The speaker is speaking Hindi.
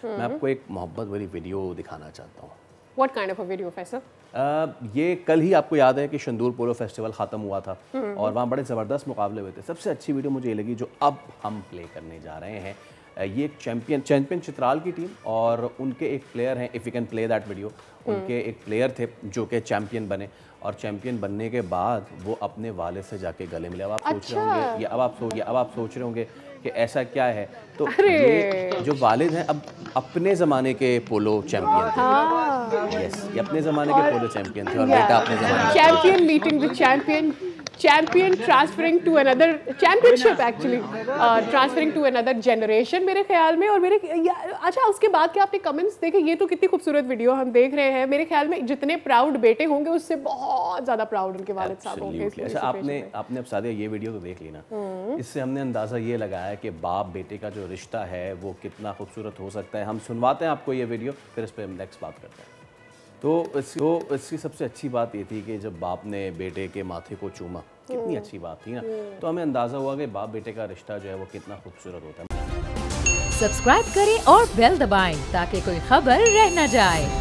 मैं आपको एक मोहब्बत भरी वीडियो दिखाना चाहता हूँ। What kind of a video, Faisal? ये कल ही आपको याद है कि शंदूर पोलो फेस्टिवल ख़त्म हुआ था और वहाँ बड़े ज़बरदस्त मुकाबले हुए थे। सबसे अच्छी वीडियो मुझे ये लगी जो अब हम प्ले करने जा रहे हैं। ये एक चैंपियन चित्राल की टीम और उनके एक प्लेयर हैं, if you can play that video, उनके एक प्लेयर थे जो कि चैंपियन बने और चैंपियन बनने के बाद वो अपने वालिद से जाके गले मिले। अब आप सोच रहे होंगे अब आप सोच रहे होंगे कि ऐसा क्या है, तो ये जो वालिद हैं अब अपने ज़माने के पोलो चैंपियन थे। यस, ये अपने ज़माने के पोलो चैंपियन थे और बेटा अपने ज़माने champion meeting with champion transferring to another championship, actually transferring to another generation मेरे ख्याल में। और अच्छा, उसके बाद के आपने कमेंट्स देखे? ये तो कितनी खूबसूरत वीडियो हम देख रहे हैं। मेरे ख्याल में जितने प्राउड बेटे होंगे उससे बहुत ज़्यादा प्राउड उनके वालिद साहब होंगे। अच्छा, आपने अब सादिया ये वीडियो तो देख ली ना, इससे हमने अंदाज़ा ये लगाया कि बाप बेटे का जो रिश्ता है वो कितना खूबसूरत हो सकता है। हम सुनवाते हैं आपको ये वीडियो, फिर इस पर हम नेक्स्ट बात करते हैं। तो इसकी सबसे अच्छी बात ये थी कि जब बाप ने बेटे के माथे को चूमा, कितनी अच्छी बात थी ना। तो हमें अंदाज़ा हुआ कि बाप बेटे का रिश्ता जो है वो कितना खूबसूरत होता है। सब्सक्राइब करें और बेल दबाएं ताकि कोई खबर रह न जाए।